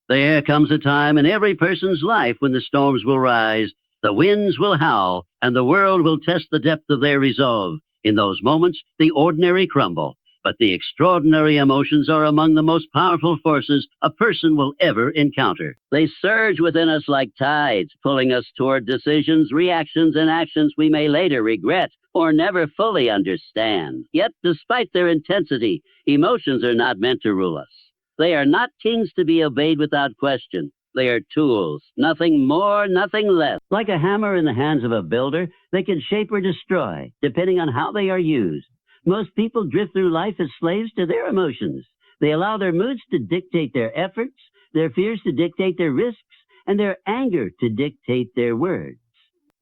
There comes a time in every person's life when the storms will rise, the winds will howl, and the world will test the depth of their resolve. In those moments, the ordinary crumble, but the extraordinary emotions are among the most powerful forces a person will ever encounter. They surge within us like tides, pulling us toward decisions, reactions, and actions we may later regret or never fully understand. Yet, despite their intensity, emotions are not meant to rule us. They are not kings to be obeyed without question. They are tools, nothing more, nothing less. Like a hammer in the hands of a builder, they can shape or destroy, depending on how they are used. Most people drift through life as slaves to their emotions. They allow their moods to dictate their efforts, their fears to dictate their risks, and their anger to dictate their words.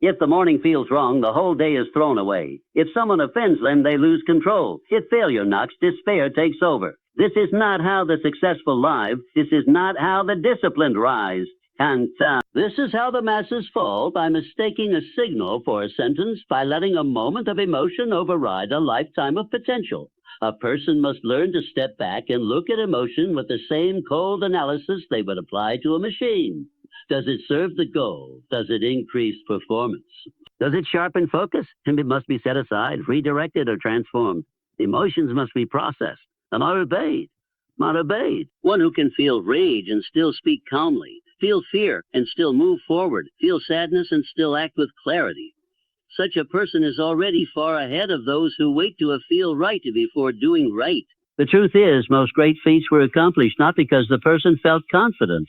If the morning feels wrong, the whole day is thrown away. If someone offends them, they lose control. If failure knocks, despair takes over. This is not how the successful live. This is not how the disciplined rise. This is how the masses fall, by mistaking a signal for a sentence, by letting a moment of emotion override a lifetime of potential. A person must learn to step back and look at emotion with the same cold analysis they would apply to a machine. Does it serve the goal? Does it increase performance? Does it sharpen focus? It must be set aside, redirected, or transformed. Emotions must be processed and not obeyed. Not obeyed. One who can feel rage and still speak calmly, feel fear and still move forward, feel sadness and still act with clarity. Such a person is already far ahead of those who wait to feel right before doing right. The truth is, most great feats were accomplished not because the person felt confident,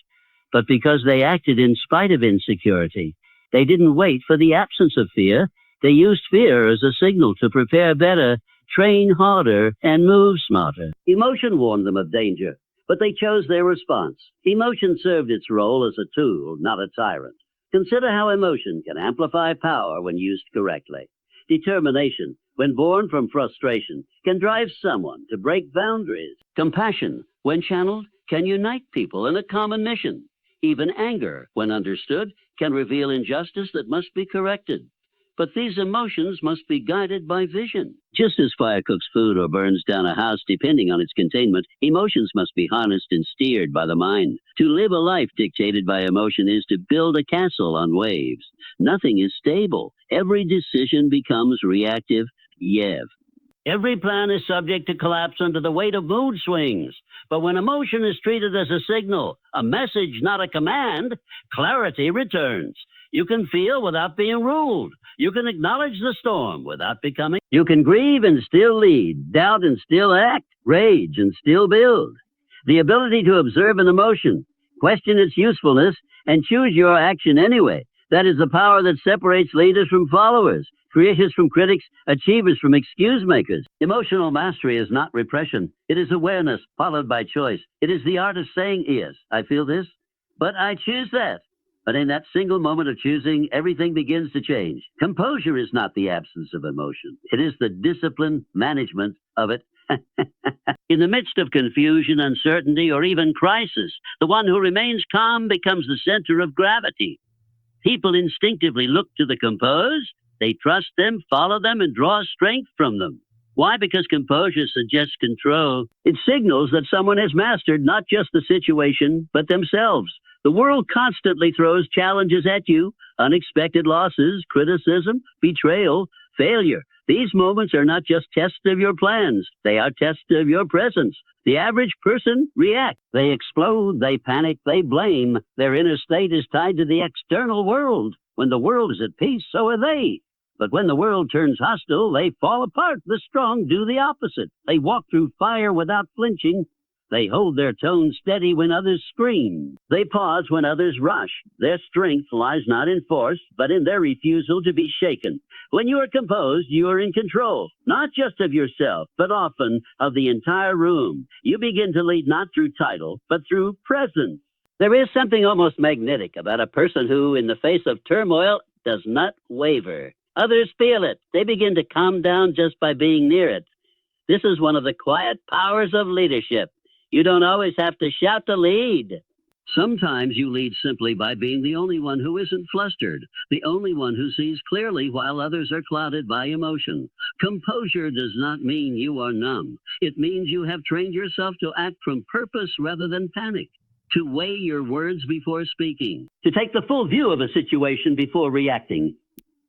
but because they acted in spite of insecurity. They didn't wait for the absence of fear. They used fear as a signal to prepare better, train harder, and move smarter. Emotion warned them of danger, but they chose their response. Emotion served its role as a tool, not a tyrant. Consider how emotion can amplify power when used correctly. Determination, when born from frustration, can drive someone to break boundaries. Compassion, when channeled, can unite people in a common mission. Even anger, when understood, can reveal injustice that must be corrected. But these emotions must be guided by vision. Just as fire cooks food or burns down a house depending on its containment, emotions must be harnessed and steered by the mind. To live a life dictated by emotion is to build a castle on waves. Nothing is stable. Every decision becomes reactive. Every plan is subject to collapse under the weight of mood swings. But when emotion is treated as a signal, a message, not a command, clarity returns. You can feel without being ruled. You can acknowledge the storm without becoming. You can grieve and still lead, doubt and still act, rage and still build. The ability to observe an emotion, question its usefulness, and choose your action anyway. That is the power that separates leaders from followers, creators from critics, achievers from excuse makers. Emotional mastery is not repression. It is awareness followed by choice. It is the art of saying, yes, I feel this, but I choose that. But in that single moment of choosing, everything begins to change. Composure is not the absence of emotion. It is the disciplined management of it. In the midst of confusion, uncertainty, or even crisis, the one who remains calm becomes the center of gravity. People instinctively look to the composed. They trust them, follow them, and draw strength from them. Why? Because composure suggests control. It signals that someone has mastered not just the situation, but themselves. The world constantly throws challenges at you, unexpected losses, criticism, betrayal, failure. These moments are not just tests of your plans. They are tests of your presence. The average person reacts. They explode, they panic, they blame. Their inner state is tied to the external world. When the world is at peace, so are they. But when the world turns hostile, they fall apart. The strong do the opposite. They walk through fire without flinching. They hold their tone steady when others scream. They pause when others rush. Their strength lies not in force, but in their refusal to be shaken. When you are composed, you are in control, not just of yourself, but often of the entire room. You begin to lead not through title, but through presence. There is something almost magnetic about a person who, in the face of turmoil, does not waver. Others feel it. They begin to calm down just by being near it. This is one of the quiet powers of leadership. You don't always have to shout to lead. Sometimes you lead simply by being the only one who isn't flustered, the only one who sees clearly while others are clouded by emotion. Composure does not mean you are numb. It means you have trained yourself to act from purpose rather than panic. to weigh your words before speaking, to take the full view of a situation before reacting.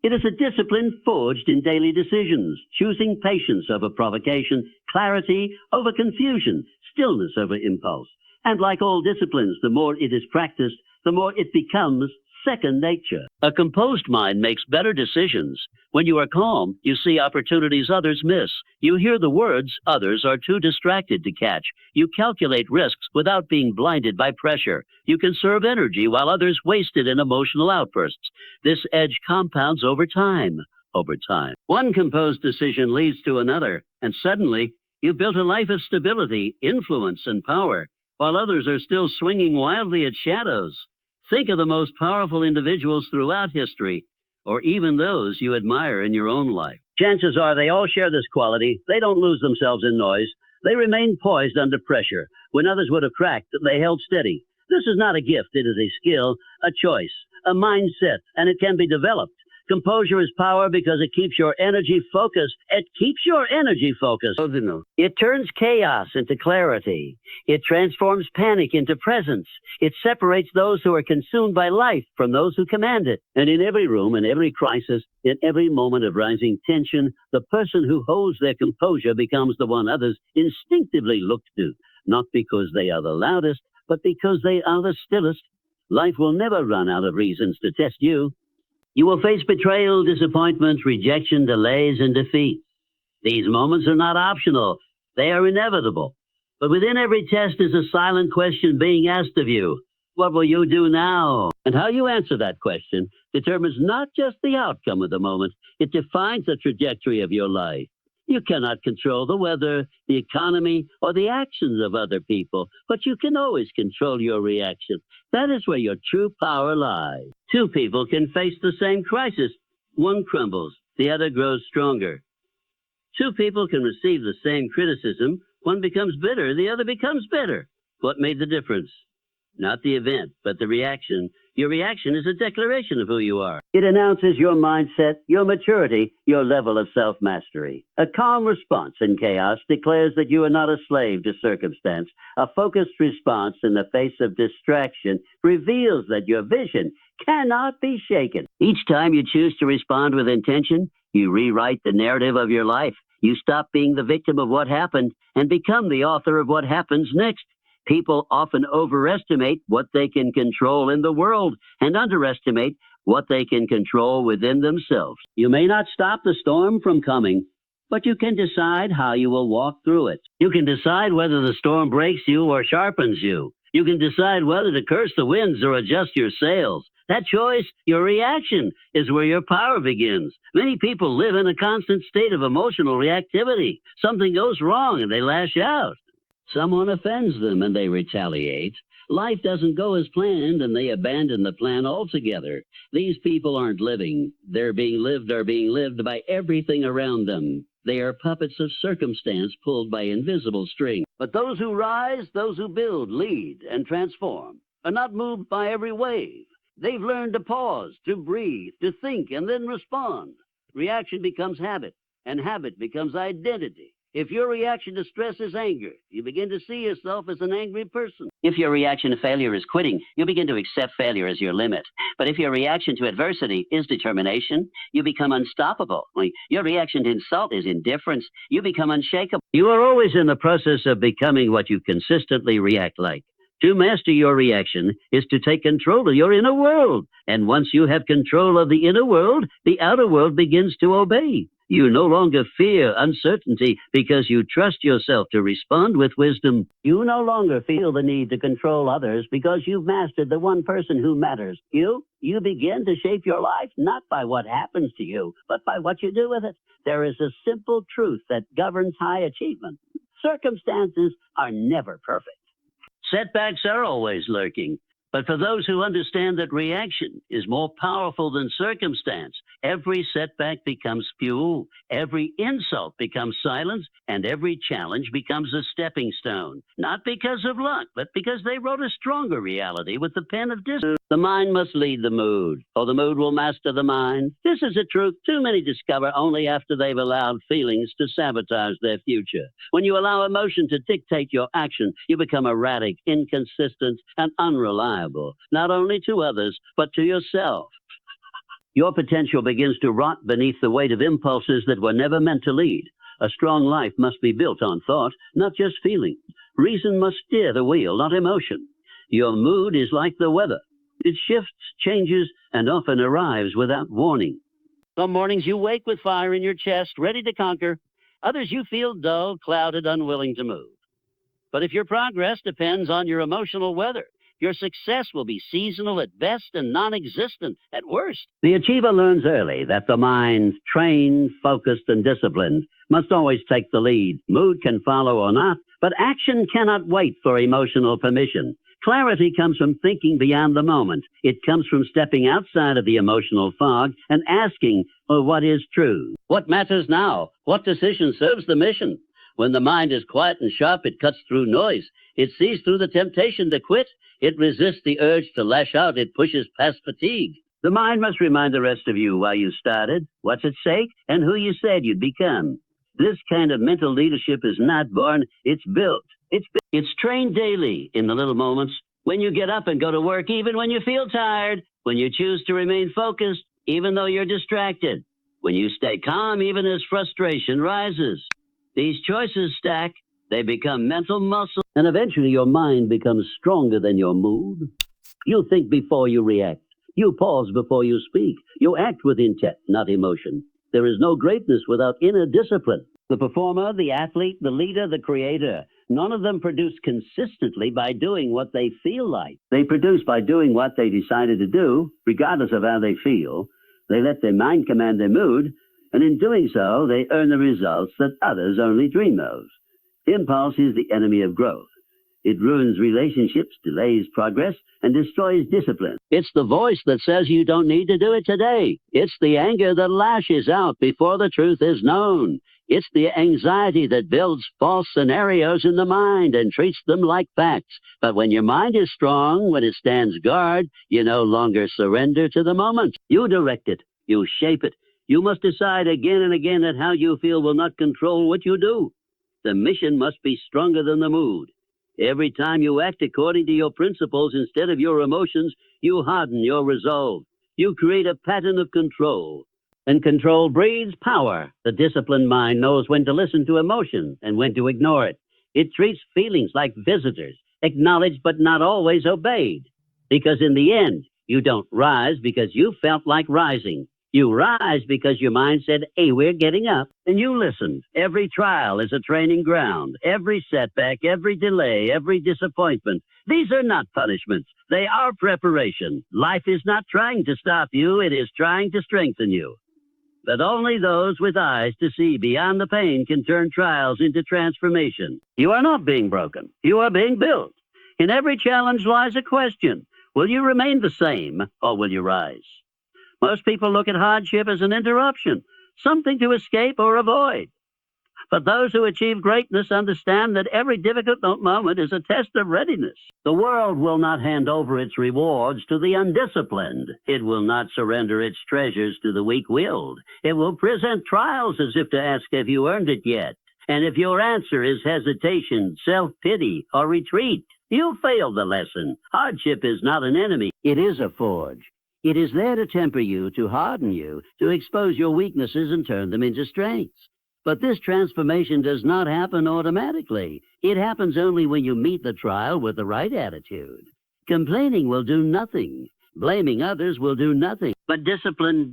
It is a discipline forged in daily decisions, choosing patience over provocation, clarity over confusion, stillness over impulse. And like all disciplines, the more it is practiced, the more it becomes second nature. A composed mind makes better decisions. When you are calm, you see opportunities others miss. You hear the words others are too distracted to catch. You calculate risks without being blinded by pressure. You conserve energy while others waste it in emotional outbursts. This edge compounds over time. One composed decision leads to another, and suddenly you've built a life of stability, influence, and power, while others are still swinging wildly at shadows. Think of the most powerful individuals throughout history, or even those you admire in your own life. Chances are they all share this quality. They don't lose themselves in noise. They remain poised under pressure. When others would have cracked, they held steady. This is not a gift. It is a skill, a choice, a mindset, and it can be developed. Composure is power because it keeps your energy focused. It turns chaos into clarity. It transforms panic into presence. It separates those who are consumed by life from those who command it. And in every room, in every crisis, in every moment of rising tension, the person who holds their composure becomes the one others instinctively look to, not because they are the loudest, but because they are the stillest. Life will never run out of reasons to test you. You will face betrayal, disappointment, rejection, delays, and defeat. These moments are not optional. They are inevitable. But within every test is a silent question being asked of you. What will you do now? And how you answer that question determines not just the outcome of the moment, it defines the trajectory of your life. You cannot control the weather, the economy, or the actions of other people, but you can always control your reaction. That is where your true power lies. Two people can face the same crisis. One crumbles, the other grows stronger. Two people can receive the same criticism. One becomes bitter, the other becomes better. What made the difference? Not the event, but the reaction. Your reaction is a declaration of who you are. It announces your mindset, your maturity, your level of self-mastery. A calm response in chaos declares that you are not a slave to circumstance. A focused response in the face of distraction reveals that your vision cannot be shaken. Each time you choose to respond with intention, you rewrite the narrative of your life. You stop being the victim of what happened and become the author of what happens next. People often overestimate what they can control in the world and underestimate what they can control within themselves. You may not stop the storm from coming, but you can decide how you will walk through it. You can decide whether the storm breaks you or sharpens you. You can decide whether to curse the winds or adjust your sails. That choice, your reaction, is where your power begins. Many people live in a constant state of emotional reactivity. Something goes wrong and they lash out. Someone offends them and they retaliate. Life doesn't go as planned and they abandon the plan altogether. These people aren't living. They're being lived by everything around them. They are puppets of circumstance pulled by invisible strings. But those who rise, those who build, lead, and transform are not moved by every wave. They've learned to pause, to breathe, to think, and then respond. Reaction becomes habit, and habit becomes identity. If your reaction to stress is anger, you begin to see yourself as an angry person. If your reaction to failure is quitting, you begin to accept failure as your limit. But if your reaction to adversity is determination, you become unstoppable. Your reaction to insult is indifference. You become unshakable. You are always in the process of becoming what you consistently react like. To master your reaction is to take control of your inner world. And once you have control of the inner world, the outer world begins to obey. You no longer fear uncertainty because you trust yourself to respond with wisdom. You no longer feel the need to control others because you've mastered the one person who matters. You begin to shape your life not by what happens to you, but by what you do with it. There is a simple truth that governs high achievement. Circumstances are never perfect. Setbacks are always lurking. But for those who understand that reaction is more powerful than circumstance, every setback becomes fuel, every insult becomes silence, and every challenge becomes a stepping stone. Not because of luck, but because they wrote a stronger reality with the pen of discipline. The mind must lead the mood, or the mood will master the mind. This is a truth too many discover only after they've allowed feelings to sabotage their future. When you allow emotion to dictate your action, you become erratic, inconsistent, and unreliable, not only to others, but to yourself. Your potential begins to rot beneath the weight of impulses that were never meant to lead. A strong life must be built on thought, not just feeling. Reason must steer the wheel, not emotion. Your mood is like the weather. It shifts, changes, and often arrives without warning. Some mornings you wake with fire in your chest, ready to conquer. Others you feel dull, clouded, unwilling to move. But if your progress depends on your emotional weather, your success will be seasonal at best and non-existent at worst. The achiever learns early that the mind, trained, focused, and disciplined, must always take the lead. Mood can follow or not, but action cannot wait for emotional permission. Clarity comes from thinking beyond the moment. It comes from stepping outside of the emotional fog and asking, what is true? What matters now? What decision serves the mission? When the mind is quiet and sharp, it cuts through noise. It sees through the temptation to quit. It resists the urge to lash out. It pushes past fatigue. The mind must remind the rest of you why you started, what's at stake, and who you said you'd become. This kind of mental leadership is not born, it's built. It's trained daily in the little moments. When you get up and go to work, even when you feel tired. When you choose to remain focused, even though you're distracted. When you stay calm, even as frustration rises. These choices stack. They become mental muscle. And eventually your mind becomes stronger than your mood. You think before you react. You pause before you speak. You act with intent, not emotion. There is no greatness without inner discipline. The performer, the athlete, the leader, the creator, none of them produce consistently by doing what they feel like. They produce by doing what they decided to do, regardless of how they feel. They let their mind command their mood, and in doing so, they earn the results that others only dream of. Impulse is the enemy of growth. It ruins relationships, delays progress, and destroys discipline. It's the voice that says you don't need to do it today. It's the anger that lashes out before the truth is known. It's the anxiety that builds false scenarios in the mind and treats them like facts. But when your mind is strong, when it stands guard, you no longer surrender to the moment. You direct it. You shape it. You must decide again and again that how you feel will not control what you do. The mission must be stronger than the mood. Every time you act according to your principles instead of your emotions, you harden your resolve. You create a pattern of control. And control breeds power. The disciplined mind knows when to listen to emotion and when to ignore it. It treats feelings like visitors, acknowledged but not always obeyed. Because in the end, you don't rise because you felt like rising. You rise because your mind said, hey, we're getting up. And you listened. Every trial is a training ground. Every setback, every delay, every disappointment. These are not punishments. They are preparation. Life is not trying to stop you. It is trying to strengthen you. But only those with eyes to see beyond the pain can turn trials into transformation. You are not being broken. You are being built. In every challenge lies a question. Will you remain the same or will you rise? Most people look at hardship as an interruption, something to escape or avoid. But those who achieve greatness understand that every difficult moment is a test of readiness. The world will not hand over its rewards to the undisciplined. It will not surrender its treasures to the weak-willed. It will present trials as if to ask, have you earned it yet? And if your answer is hesitation, self-pity, or retreat, you failed the lesson. Hardship is not an enemy. It is a forge. It is there to temper you, to harden you, to expose your weaknesses and turn them into strengths. But this transformation does not happen automatically. It happens only when you meet the trial with the right attitude. Complaining will do nothing. Blaming others will do nothing. But discipline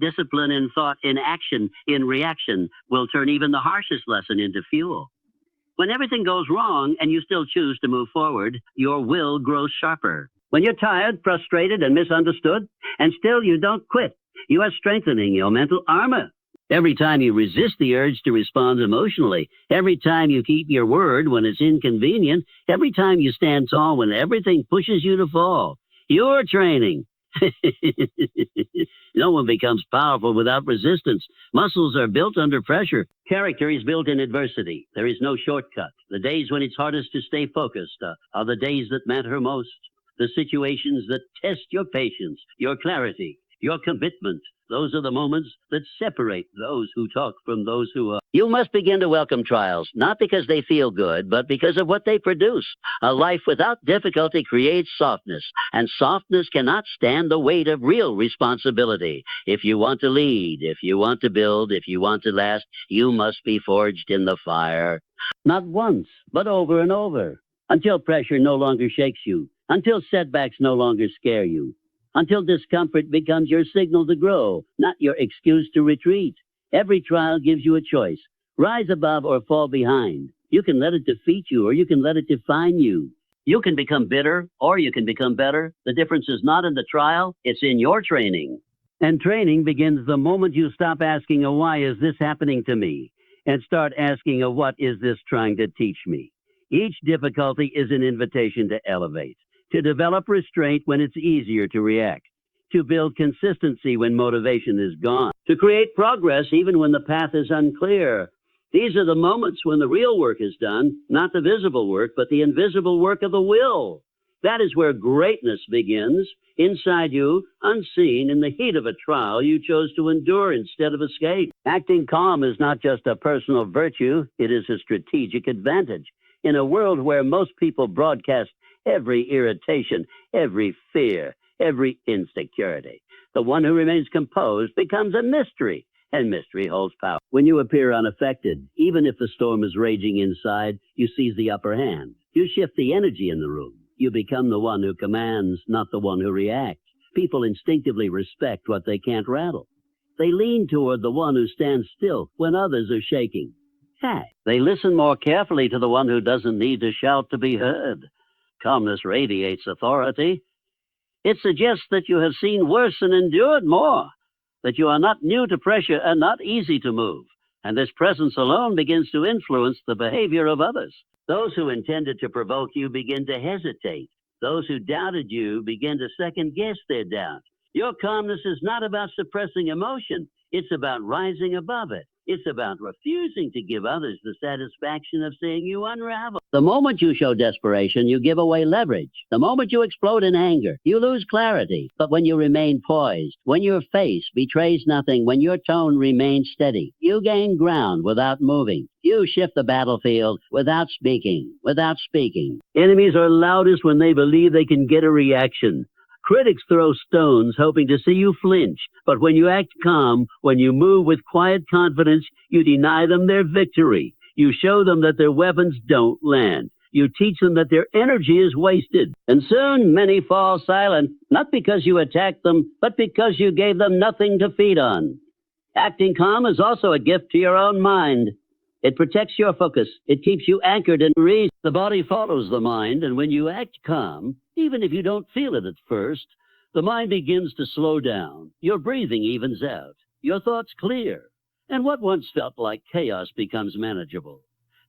in thought, in action, in reaction, will turn even the harshest lesson into fuel. When everything goes wrong and you still choose to move forward, your will grows sharper. When you're tired, frustrated, and misunderstood, and still you don't quit, you are strengthening your mental armor. Every time you resist the urge to respond emotionally, every time you keep your word when it's inconvenient, every time you stand tall when everything pushes you to fall, you're training. No one becomes powerful without resistance. Muscles are built under pressure. Character is built in adversity. There is no shortcut. The days when it's hardest to stay focused are the days that matter most. the situations that test your patience, your clarity, your commitment. Those are the moments that separate those who talk from those who are. You must begin to welcome trials, not because they feel good, but because of what they produce. A life without difficulty creates softness, and softness cannot stand the weight of real responsibility. If you want to lead, if you want to build, if you want to last, you must be forged in the fire. Not once, but over and over, until pressure no longer shakes you, until setbacks no longer scare you, until discomfort becomes your signal to grow, not your excuse to retreat. Every trial gives you a choice. Rise above or fall behind. You can let it defeat you, or you can let it define you. You can become bitter, or you can become better. The difference is not in the trial, it's in your training. And training begins the moment you stop asking, why is this happening to me? And start asking, what is this trying to teach me? Each difficulty is an invitation to elevate, to develop restraint when it's easier to react, to build consistency when motivation is gone, to create progress even when the path is unclear. These are the moments when the real work is done, not the visible work, but the invisible work of the will. That is where greatness begins, inside you, unseen, in the heat of a trial you chose to endure instead of escape. Acting calm is not just a personal virtue, it is a strategic advantage. In a world where most people broadcast every irritation, every fear, every insecurity, the one who remains composed becomes a mystery, and mystery holds power. When you appear unaffected, even if the storm is raging inside, you seize the upper hand. You shift the energy in the room. You become the one who commands, not the one who reacts. People instinctively respect what they can't rattle. They lean toward the one who stands still when others are shaking. They listen more carefully to the one who doesn't need to shout to be heard. Calmness radiates authority. It suggests that you have seen worse and endured more, that you are not new to pressure and not easy to move. And this presence alone begins to influence the behavior of others. Those who intended to provoke you begin to hesitate. Those who doubted you begin to second-guess their doubt. Your calmness is not about suppressing emotion. It's about rising above it. It's about refusing to give others the satisfaction of seeing you unravel. The moment you show desperation, you give away leverage. The moment you explode in anger, you lose clarity. But when you remain poised, when your face betrays nothing, when your tone remains steady, you gain ground without moving. You shift the battlefield without speaking, Enemies are loudest when they believe they can get a reaction. Critics throw stones hoping to see you flinch, but when you act calm, when you move with quiet confidence, you deny them their victory. You show them that their weapons don't land. You teach them that their energy is wasted. And soon many fall silent, not because you attacked them, but because you gave them nothing to feed on. Acting calm is also a gift to your own mind. It protects your focus. It keeps you anchored in reason. The body follows the mind, and when you act calm, even if you don't feel it at first, the mind begins to slow down. Your breathing evens out. Your thoughts clear. And what once felt like chaos becomes manageable.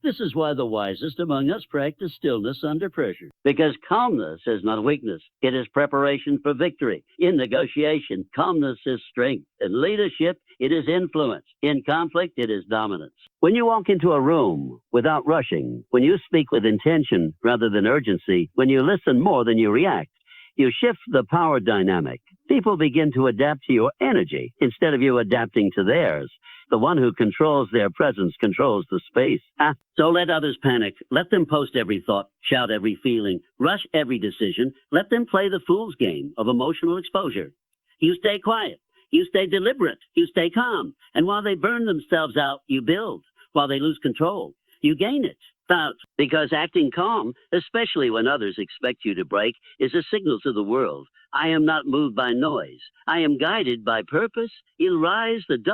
This is why the wisest among us practice stillness under pressure. Because calmness is not weakness. It is preparation for victory. In negotiation, calmness is strength. In leadership, it is influence. In conflict, it is dominance. When you walk into a room without rushing, when you speak with intention rather than urgency, when you listen more than you react, you shift the power dynamic. People begin to adapt to your energy instead of you adapting to theirs. The one who controls their presence controls the space. So let others panic. Let them post every thought, shout every feeling, rush every decision. Let them play the fool's game of emotional exposure. You stay quiet. You stay deliberate. You stay calm. And while they burn themselves out, you build. While they lose control, you gain it. Because acting calm, especially when others expect you to break, is a signal to the world. I am not moved by noise. I am guided by purpose. Il rise the double.